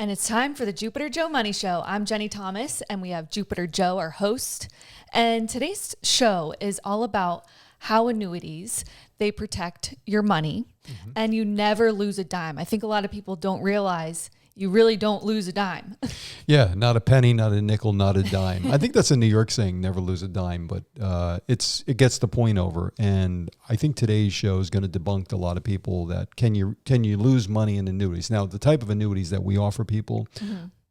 And it's time for the Jupiter Joe Money Show. I'm Jenny Thomas, and we have Jupiter Joe, our host. And today's show is all about how annuities, they protect your money, and you never lose a dime. I think a lot of people don't realize you really don't lose a dime. Yeah, not a penny, not a nickel, not a dime. I think that's a New York saying, never lose a dime, but it gets the point over. And I think today's show is going to debunk a lot of people that can you lose money in annuities. Now, the type of annuities that we offer people,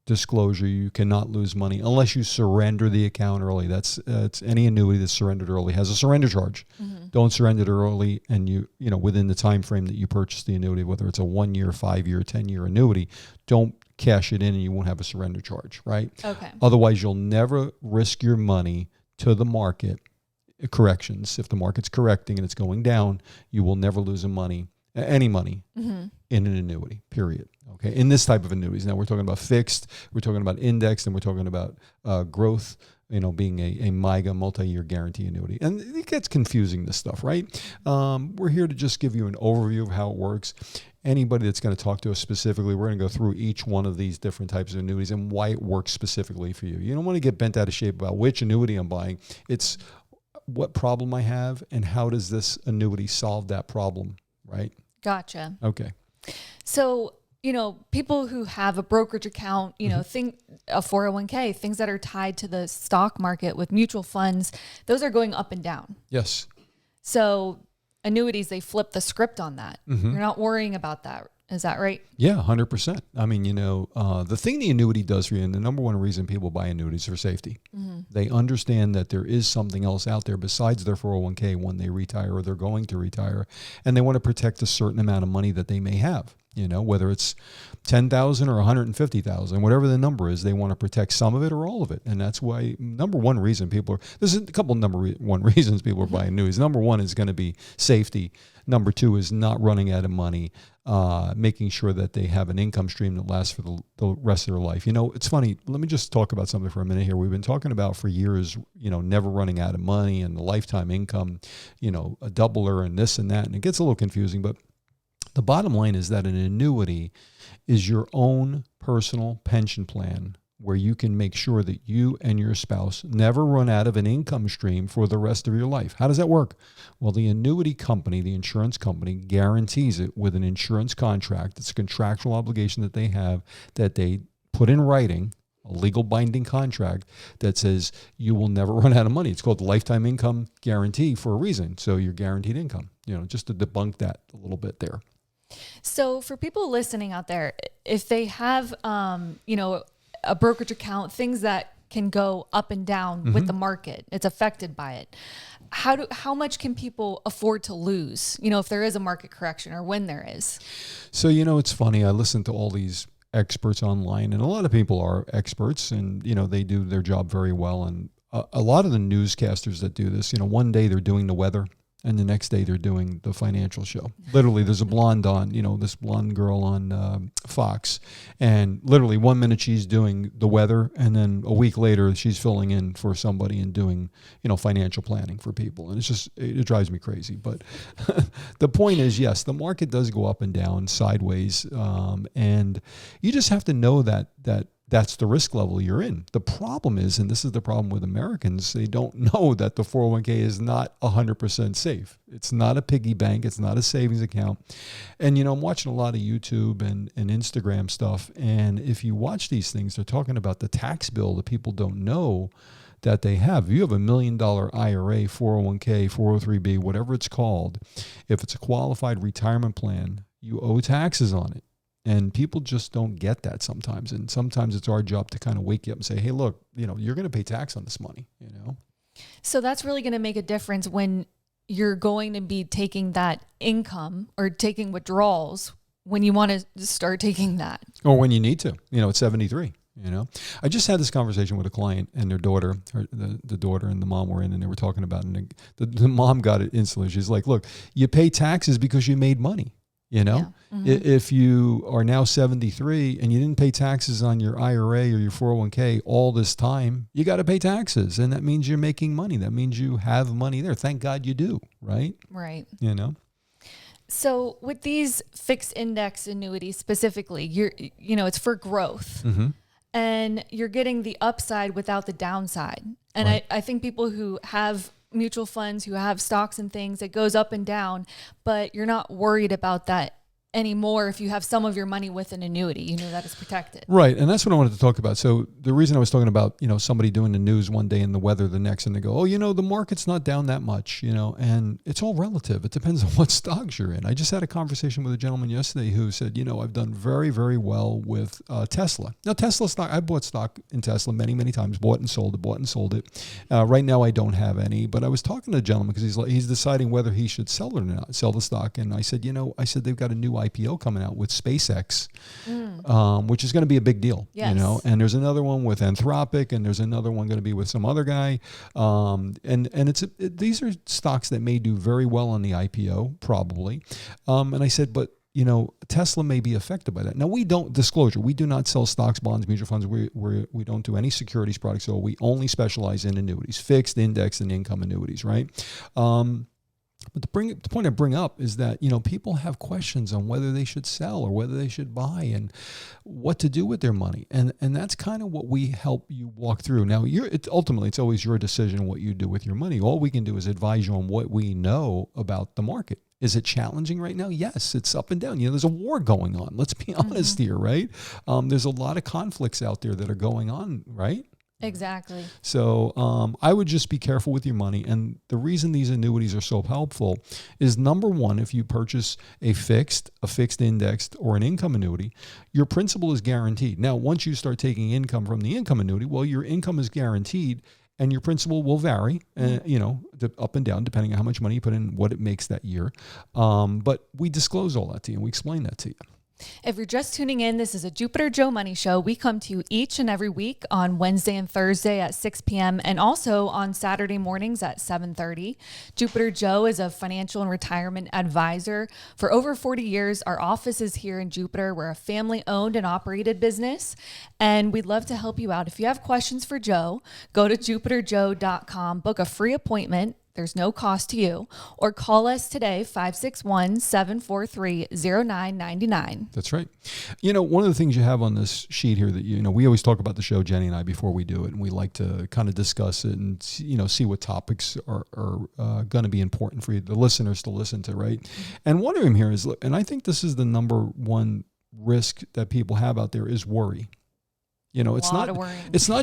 disclosure, you cannot lose money unless you surrender the account early. It's any annuity that's surrendered early has a surrender charge. Don't surrender it early, and you within the time frame that you purchased the annuity, whether it's a 1 year, 5 year, 10-year annuity, don't cash it in and you won't have a surrender charge, right? Okay. Otherwise, you'll never risk your money to the market corrections. If the market's correcting and it's going down, you will never lose any money in an annuity, period. Okay. In this type of annuities. Now we're talking about fixed, we're talking about indexed, and we're talking about growth, being a MIGA, multi-year guarantee annuity. And it gets confusing, this stuff, right? We're here to just give you an overview of how it works. Anybody that's going to talk to us specifically, we're going to go through each one of these different types of annuities and why it works specifically for you. You don't want to get bent out of shape about which annuity I'm buying. It's what problem I have and how does this annuity solve that problem, right? Gotcha. Okay. So, people who have a brokerage account, think a 401k, things that are tied to the stock market with mutual funds, those are going up and down. Yes. So annuities, they flip the script on that. You're not worrying about that. Is that right? Yeah, 100%. I mean, the thing the annuity does for you, and the number one reason people buy annuities is for safety. They understand that there is something else out there besides their 401k when they retire or they're going to retire, and they want to protect a certain amount of money that they may have. Whether it's 10,000 or 150,000, whatever the number is, they want to protect some of it or all of it. And that's why number one reason there's a couple one reasons people are buying annuities. Number one is going to be safety. Number two is not running out of money, making sure that they have an income stream that lasts for the rest of their life. It's funny. Let me just talk about something for a minute here. We've been talking about for years, never running out of money and the lifetime income, a doubler and this and that. And it gets a little confusing, but the bottom line is that an annuity is your own personal pension plan where you can make sure that you and your spouse never run out of an income stream for the rest of your life. How does that work? Well, the annuity company, the insurance company, guarantees it with an insurance contract. It's a contractual obligation that they have that they put in writing, a legal binding contract that says you will never run out of money. It's called the lifetime income guarantee for a reason. So you're guaranteed income, just to debunk that a little bit there. So for people listening out there, if they have, a brokerage account, things that can go up and down with the market, it's affected by it. How much can people afford to lose, if there is a market correction or when there is? So, it's funny. I listen to all these experts online, and a lot of people are experts and, they do their job very well. And a lot of the newscasters that do this, one day they're doing the weather, and the next day they're doing the financial show. Literally, there's a blonde on, this blonde girl on Fox. And literally 1 minute she's doing the weather. And then a week later, she's filling in for somebody and doing, financial planning for people. And it drives me crazy. But the point is, yes, the market does go up and down sideways. And you just have to know that's the risk level you're in. The problem is, and this is the problem with Americans, they don't know that the 401k is not 100% safe. It's not a piggy bank. It's not a savings account. And, I'm watching a lot of YouTube and Instagram stuff. And if you watch these things, they're talking about the tax bill that people don't know that they have. If you have $1 million IRA, 401k, 403b, whatever it's called, if it's a qualified retirement plan, you owe taxes on it. And people just don't get that sometimes. And sometimes it's our job to kind of wake you up and say, hey, look, you're going to pay tax on this money, So that's really going to make a difference when you're going to be taking that income or taking withdrawals when you want to start taking that. Or when you need to, at 73. I just had this conversation with a client and their daughter, the daughter and the mom were in, and they were talking about it. And the mom got it instantly. She's like, look, you pay taxes because you made money. Yeah. If you are now 73 and you didn't pay taxes on your IRA or your 401k all this time, you got to pay taxes. And that means you're making money. That means you have money there. Thank God you do. Right. Right. So with these fixed index annuities specifically, it's for growth. And you're getting the upside without the downside. And Right. I think people who have mutual funds, who have stocks and things, it goes up and down, but you're not worried about that anymore. If you have some of your money with an annuity, you know that it's protected. Right. And that's what I wanted to talk about. So the reason I was talking about, somebody doing the news one day and the weather the next, and they go, oh, the market's not down that much, and it's all relative. It depends on what stocks you're in. I just had a conversation with a gentleman yesterday who said, I've done very, very well with Tesla. Now, Tesla stock, I bought stock in Tesla many, many times, bought and sold it. Right now, I don't have any, but I was talking to a gentleman because he's deciding whether he should sell it or not, sell the stock. And I said, they've got a new IPO coming out with SpaceX, which is going to be a big deal, Yes. And there's another one with Anthropic, and there's another one going to be with some other guy. And these are stocks that may do very well on the IPO, probably. And I said, but Tesla may be affected by that. Now, we do not sell stocks, bonds, mutual funds. We don't do any securities products. So we only specialize in annuities, fixed, index, and income annuities, right? But the point I bring up is that, people have questions on whether they should sell or whether they should buy and what to do with their money. And that's kind of what we help you walk through. Now, ultimately, it's always your decision what you do with your money. All we can do is advise you on what we know about the market. Is it challenging right now? Yes, it's up and down. There's a war going on. Let's be honest here, right? There's a lot of conflicts out there that are going on, right? Exactly. So I would just be careful with your money. And the reason these annuities are so helpful is, number one, if you purchase a fixed indexed, or an income annuity, your principal is guaranteed. Now, once you start taking income from the income annuity, well, your income is guaranteed and your principal will vary, up and down, depending on how much money you put in, what it makes that year. But we disclose all that to you and we explain that to you. If you're just tuning in, this is a Jupiter Joe Money Show. We come to you each and every week on Wednesday and Thursday at 6 p.m. and also on Saturday mornings at 7:30. Jupiter Joe is a financial and retirement advisor. For over 40 years, our office is here in Jupiter. We're a family-owned and operated business, and we'd love to help you out. If you have questions for Joe, go to jupiterjoe.com, book a free appointment. There's no cost to you, or call us today, 561-743-0999. That's right. One of the things you have on this sheet here that, we always talk about the show, Jenny and I, before we do it, and we like to kind of discuss it and, see what topics are going to be important for you, the listeners, to listen to, right? Mm-hmm. And one of them here is, and I think this is the number one risk that people have out there, is worry. It's not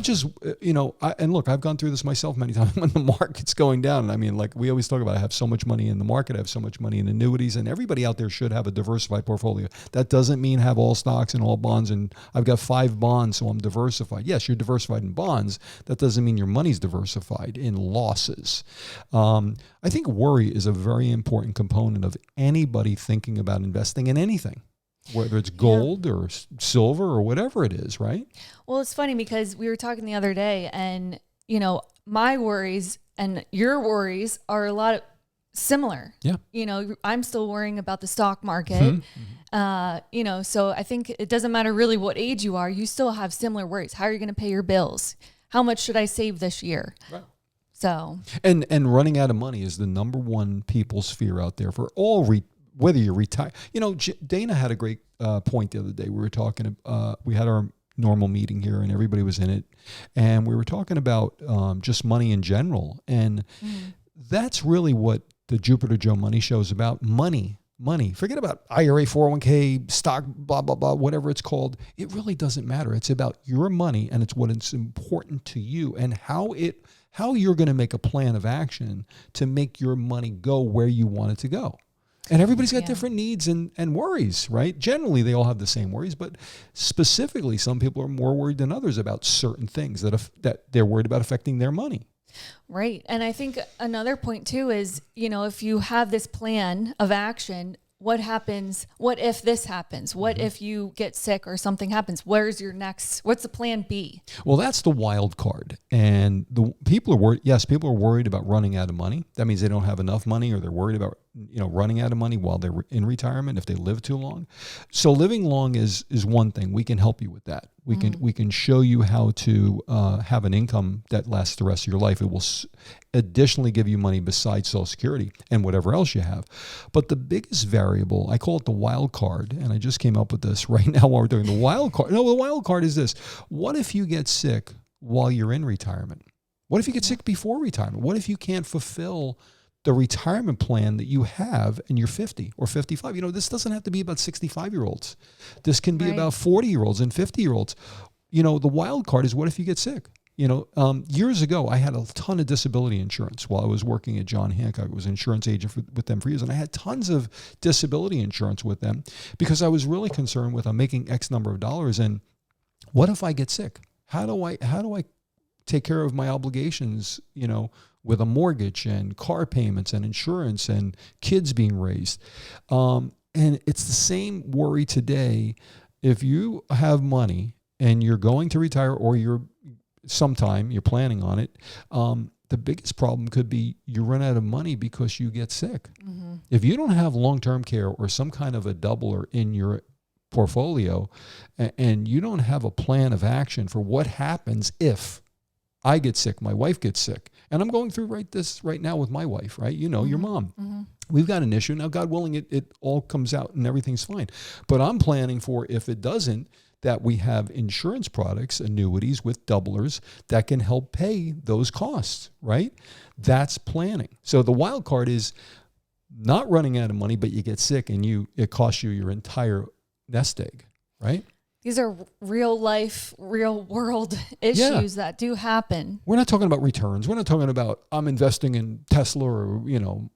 just, and look, I've gone through this myself many times when the market's going down. And I mean, like we always talk about, I have so much money in the market, I have so much money in annuities, and everybody out there should have a diversified portfolio. That doesn't mean have all stocks and all bonds, and I've got 5 bonds, so I'm diversified. Yes, you're diversified in bonds. That doesn't mean your money's diversified in losses. I think worry is a very important component of anybody thinking about investing in anything, whether it's gold or silver or whatever it is, right? Well, it's funny because we were talking the other day, and, my worries and your worries are a lot similar. Yeah. I'm still worrying about the stock market. Mm-hmm. So I think it doesn't matter really what age you are, you still have similar worries. How are you going to pay your bills? How much should I save this year? Right. So. And running out of money is the number one people's fear out there for all whether you're retired. Dana had a great point the other day. We were talking, we had our normal meeting here and everybody was in it. And we were talking about just money in general. And that's really what the Jupiter Joe Money Show is about. Money. Forget about IRA, 401k, stock, blah, blah, blah, whatever it's called. It really doesn't matter. It's about your money, and it's what is important to you and how you're going to make a plan of action to make your money go where you want it to go. And everybody's got different needs and worries, right? Generally, they all have the same worries, but specifically, some people are more worried than others about certain things that they're worried about affecting their money. Right. And I think another point too is, if you have this plan of action, what happens? What if this happens? What if you get sick or something happens? What's the plan B? Well, that's the wild card. And the people are worried. Yes, people are worried about running out of money. That means they don't have enough money, or they're worried about, running out of money while they're in retirement if they live too long. So living long is one thing. We can help you with that. We can show you how to have an income that lasts the rest of your life. It will additionally give you money besides Social Security and whatever else you have. But the biggest variable, I call it the wild card, and I just came up with this right now while we're doing the wild card. No, the wild card is this. What if you get sick while you're in retirement? What if you get sick before retirement? What if you can't fulfill the retirement plan that you have and you're 50 or 55? This doesn't have to be about 65-year-olds. This can be about 40-year-olds and 50-year-olds. The wild card is what if you get sick? Years ago, I had a ton of disability insurance while I was working at John Hancock. I was an insurance agent with them for years, and I had tons of disability insurance with them because I was really concerned with I'm making X number of dollars, and what if I get sick? How do I take care of my obligations, with a mortgage and car payments and insurance and kids being raised? And it's the same worry today. If you have money and you're going to retire or you're planning on it, the biggest problem could be you run out of money because you get sick. Mm-hmm. If you don't have long-term care or some kind of a doubler in your portfolio and you don't have a plan of action for what happens if I get sick, my wife gets sick, and I'm going through this right now with my wife, right? Your mom. Mm-hmm. We've got an issue. Now, God willing, it all comes out and everything's fine. But I'm planning for, if it doesn't, that we have insurance products, annuities with doublers that can help pay those costs, right? That's planning. So the wild card is not running out of money, but you get sick and it costs you your entire nest egg, right? These are real life, real world issues that do happen. We're not talking about returns. We're not talking about I'm investing in Tesla or,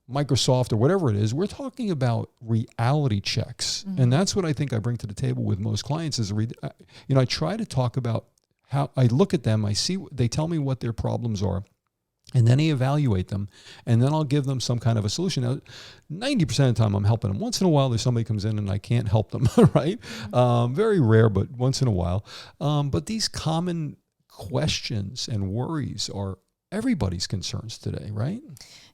Microsoft or whatever it is. We're talking about reality checks. Mm-hmm. And that's what I think I bring to the table with most clients is, I try to talk about how I look at them. They tell me what their problems are. And then I evaluate them, and then I'll give them some kind of a solution. Now, 90% of the time, I'm helping them. Once in a while, there's somebody comes in and I can't help them, right? Mm-hmm. Very rare, but once in a while. But these common questions and worries are everybody's concerns today, right?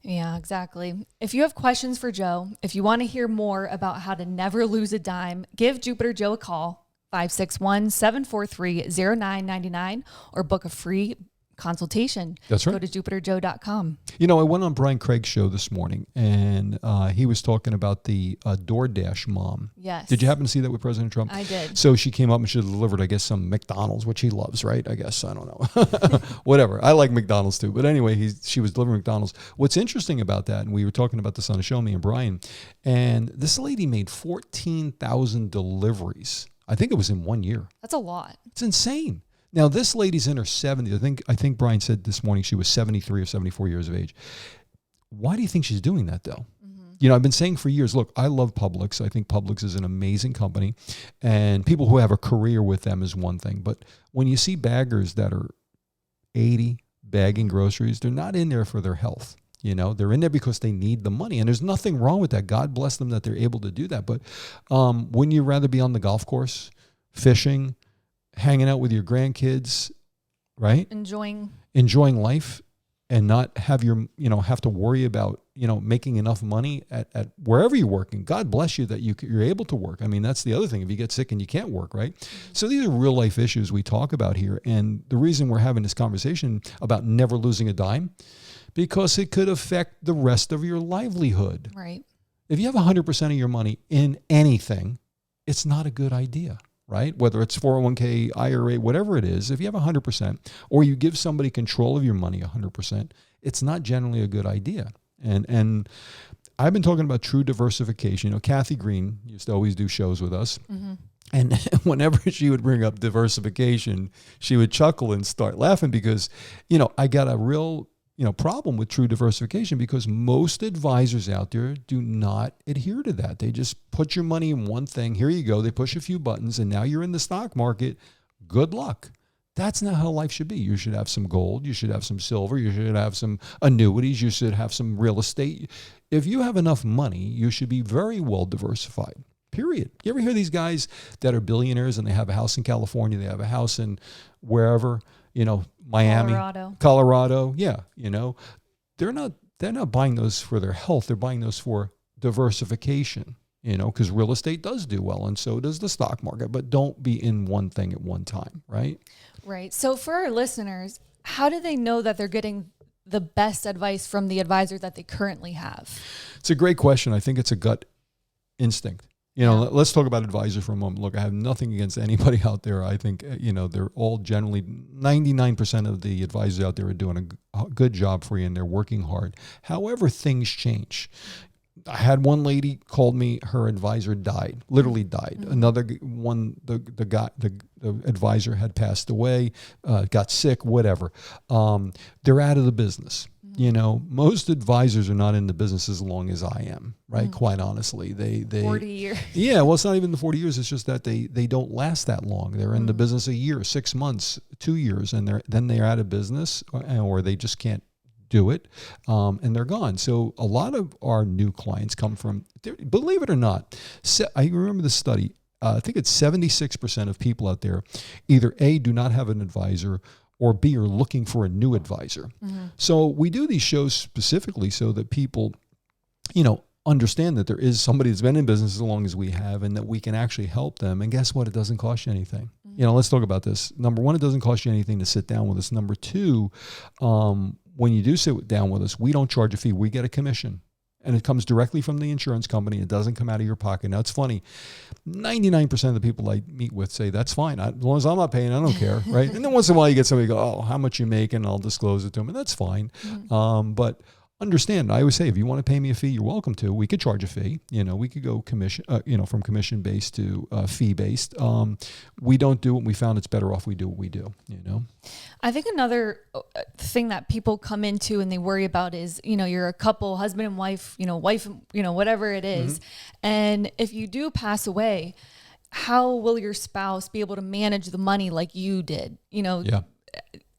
Yeah, exactly. If you have questions for Joe, if you want to hear more about how to never lose a dime, give Jupiter Joe a call, 561-743-0999, or book a free consultation. That's right. Go to jupiterjoe.com. I went on Brian Craig's show this morning, and he was talking about the DoorDash mom. Yes. Did you happen to see that with President Trump? I did. So she came up and she delivered, I guess, some McDonald's, which he loves, right? I guess. I don't know. Whatever. I like McDonald's too. But anyway, she was delivering McDonald's. What's interesting about that, and we were talking about this on the show, me and Brian, and this lady made 14,000 deliveries. I think it was in 1 year. That's a lot. It's insane. Now, this lady's in her 70s. I think Brian said this morning she was 73 or 74 years of age. Why do you think she's doing that, though? Mm-hmm. I've been saying for years, look, I love Publix. I think Publix is an amazing company. And people who have a career with them is one thing. But when you see baggers that are 80 bagging groceries, they're not in there for their health. They're in there because they need the money. And there's nothing wrong with that. God bless them that they're able to do that. But wouldn't you rather be on the golf course, fishing, hanging out with your grandkids, right? Enjoying life, and not have have to worry about, making enough money at wherever you're working. God bless you that you're able to work. I mean, that's the other thing. If you get sick and you can't work, right? Mm-hmm. So these are real life issues we talk about here. And the reason we're having this conversation about never losing a dime, because it could affect the rest of your livelihood. Right. If you have 100% of your money in anything, it's not a good idea. Right? Whether it's 401k, IRA, whatever it is, if you have 100%, or you give somebody control of your money 100%, it's not generally a good idea. And I've been talking about true diversification. Kathy Green used to always do shows with us. Mm-hmm. And whenever she would bring up diversification, she would chuckle and start laughing because, I got a real problem with true diversification because most advisors out there do not adhere to that. They just put your money in one thing. Here you go. They push a few buttons and now you're in the stock market. Good luck. That's not how life should be. You should have some gold. You should have some silver. You should have some annuities. You should have some real estate. If you have enough money, you should be very well diversified. Period. You ever hear these guys that are billionaires and they have a house in California, they have a house in wherever, Miami, Colorado. Yeah. They're not buying those for their health. They're buying those for diversification. because real estate does do well and so does the stock market, but don't be in one thing at one time, right? Right. So for our listeners, how do they know that they're getting the best advice from the advisor that they currently have? It's a great question. I think it's a gut instinct. Let's talk about advisors for a moment. Look, I have nothing against anybody out there. I think, they're all generally 99% of the advisors out there are doing a good job for you and they're working hard. However, things change. I had one lady called me, her advisor died, literally died. Mm-hmm. Another one, the advisor had passed away, got sick, whatever. They're out of the business. Most advisors are not in the business as long as I am, right? Mm-hmm. Quite honestly, they 40 years. Yeah, well, it's not even the 40 years. It's just that they don't last that long. They're in the business a year, 6 months, 2 years, and they're out of business, or they just can't do it, and they're gone. So a lot of our new clients come from, believe it or not, I remember the study. I think it's 76% of people out there either A, do not have an advisor, or B, are looking for a new advisor. Mm-hmm. So we do these shows specifically so that people, understand that there is somebody that's been in business as long as we have and that we can actually help them. And guess what? It doesn't cost you anything. Mm-hmm. Let's talk about this. Number one, it doesn't cost you anything to sit down with us. Number two, when you do sit down with us, we don't charge a fee. We get a commission. And it comes directly from the insurance company. It doesn't come out of your pocket. Now, it's funny. 99% of the people I meet with say, that's fine. As long as I'm not paying, I don't care, right? And then once in a while, you get somebody go, oh, how much you make? And I'll disclose it to them. And that's fine. Mm-hmm. But understand, I always say, if you want to pay me a fee, you're welcome to. We could charge a fee. We could go commission, from commission-based to fee-based. We don't do it. We found it's better off we do what we do, I think another thing that people come into and they worry about is, you're a couple, husband and wife, whatever it is. Mm-hmm. And if you do pass away, how will your spouse be able to manage the money like you did? Yeah.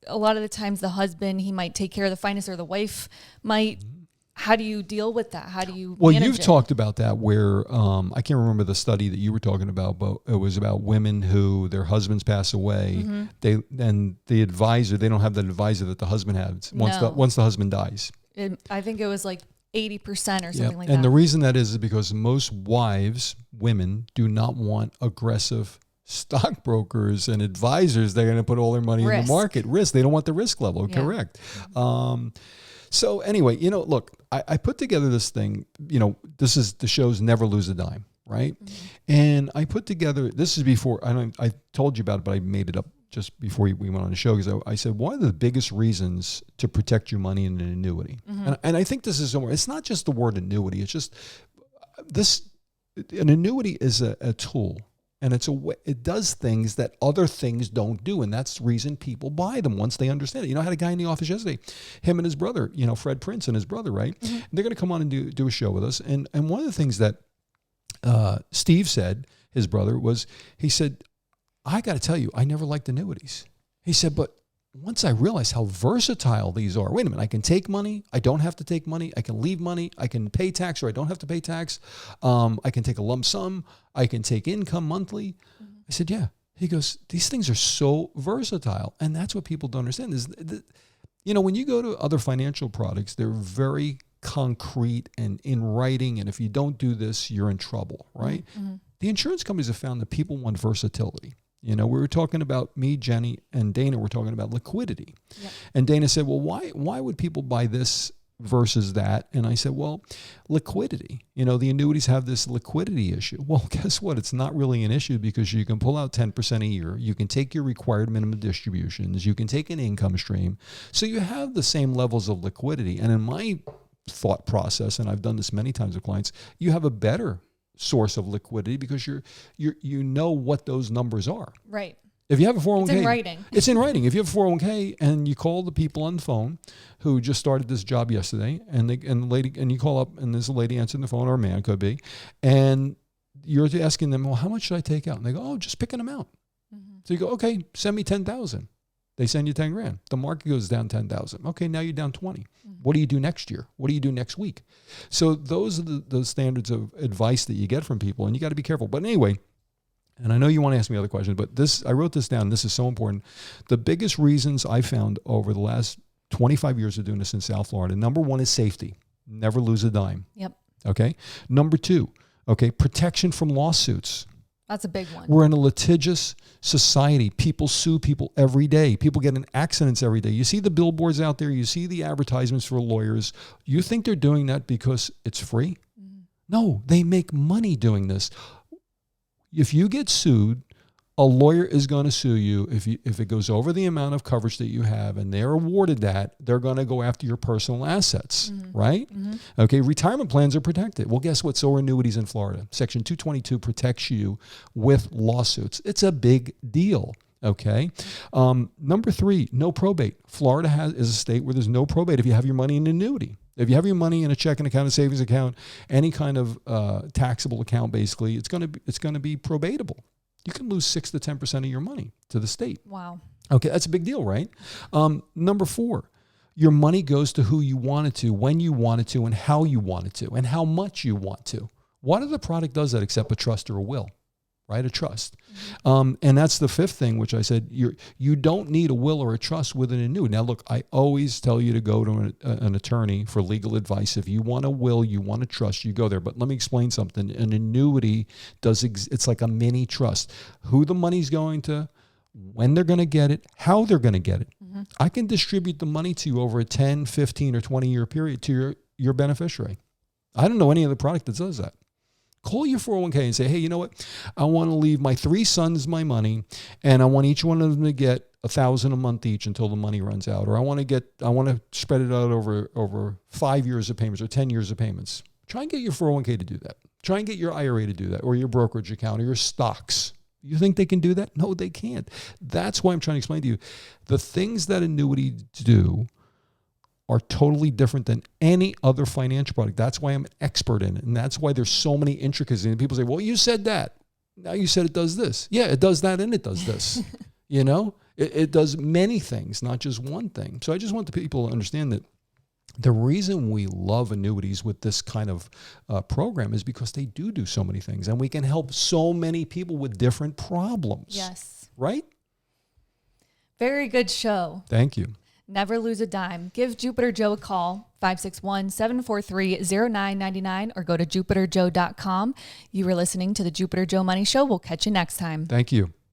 A lot of the times the husband, he might take care of the finance, or the wife might. How do you deal with that? How do you manage you've it? Talked about that where I can't remember the study that you were talking about, but it was about women who their husbands pass away. Mm-hmm. The advisor, they don't have the advisor that the husband has once the husband dies. I think it was like 80% or something like that. And the reason that is because most women do not want aggressive stockbrokers and advisors. They're going to put all their money in the market. Risk. They don't want the risk level. Yeah. Correct. So anyway, look, I put together this thing, this is the show's Never Lose a Dime, right? Mm-hmm. And I put together, this is before, I told you about it, but I made it up just before we went on the show, because I said, one of the biggest reasons to protect your money in an annuity, mm-hmm. and I think this is somewhere, it's not just the word annuity, it's just an annuity is a tool. And it does things that other things don't do. And that's the reason people buy them once they understand it. I had a guy in the office yesterday, him and his brother, Fred Prince and his brother, right? Mm-hmm. They're going to come on and do a show with us. And one of the things that Steve said, his brother, was, he said, I got to tell you, I never liked annuities. He said, but once I realized how versatile these are, wait a minute, I can take money, I don't have to take money, I can leave money, I can pay tax or I don't have to pay tax, I can take a lump sum, I can take income monthly. Mm-hmm. I said, yeah. He goes, these things are so versatile. And that's what people don't understand is, when you go to other financial products, they're very concrete and in writing. And if you don't do this, you're in trouble, right? Mm-hmm. The insurance companies have found that people want versatility. We were talking about, me, Jenny, and Dana were talking about liquidity. Yep. And Dana said, well, why would people buy this versus that? And I said, well, liquidity. The annuities have this liquidity issue. Well, guess what? It's not really an issue because you can pull out 10% a year. You can take your required minimum distributions. You can take an income stream. So you have the same levels of liquidity. And in my thought process, and I've done this many times with clients, you have a better source of liquidity because you know what those numbers are. Right. If you have a 401k, it's in writing. It's in writing. If you have a 401k and you call the people on the phone who just started this job yesterday, and you call up and there's a lady answering the phone, or a man could be, and you're asking them, well, how much should I take out? And they go, oh, just pick an amount. Mm-hmm. So you go, okay, send me 10,000. They send you 10 grand. The market goes down 10,000. Okay, now you're down 20. Mm-hmm. What do you do next year? What do you do next week? So those are the standards of advice that you get from people, and you got to be careful. But anyway, and I know you want to ask me other questions, but I wrote this down. This is so important. The biggest reasons I found over the last 25 years of doing this in South Florida, number one is safety. Never lose a dime. Yep. Okay. Number two, Okay, protection from lawsuits. That's a big one. We're in a litigious society. People sue people every day. People get in accidents every day. You see the billboards out there. You see the advertisements for lawyers. You think they're doing that because it's free? No, they make money doing this. If you get sued, a lawyer is going to sue you. If it goes over the amount of coverage that you have and they're awarded that, they're going to go after your personal assets, right? Okay, retirement plans are protected. Well, guess what? So are annuities in Florida. Section 222 protects you with lawsuits. It's a big deal, okay? Number 3, no probate. Florida is a state where there's no probate if you have your money in an annuity. If you have your money in a checking account, a savings account, any kind of taxable account, basically, it's going to be probatable. You can lose 6 to 10% of your money to the state. Wow. Okay, that's a big deal, right? Number 4, your money goes to who you want it to, when you want it to, and how you want it to, and how much you want to. What other product does that except a trust or a will, right? A trust. And that's the 5th thing, which I said, you don't need a will or a trust with an annuity. Now, look, I always tell you to go to an attorney for legal advice. If you want a will, you want a trust, you go there. But let me explain something. An annuity it's like a mini trust. Who the money's going to, when they're going to get it, how they're going to get it. I can distribute the money to you over a 10, 15, or 20-year period to your beneficiary. I don't know any other product that does that. Call your 401k and say, hey, you know what? I want to leave my 3 sons my money, and I want each one of them to get $1,000 a month each until the money runs out. Or I want to spread it out over 5 years of payments or 10 years of payments. Try and get your 401k to do that. Try and get your IRA to do that, or your brokerage account, or your stocks. You think they can do that? No, they can't. That's why I'm trying to explain to you. The things that annuities do are totally different than any other financial product. That's why I'm an expert in it. And that's why there's so many intricacies. And people say, well, you said that. Now you said it does this. Yeah, it does that and it does this. You know, it does many things, not just one thing. So I just want the people to understand that the reason we love annuities with this kind of program is because they do so many things. And we can help so many people with different problems. Yes. Right? Very good show. Thank you. Never lose a dime. Give Jupiter Joe a call, 561-743-0999, or go to jupiterjoe.com. You were listening to the Jupiter Joe Money Show. We'll catch you next time. Thank you.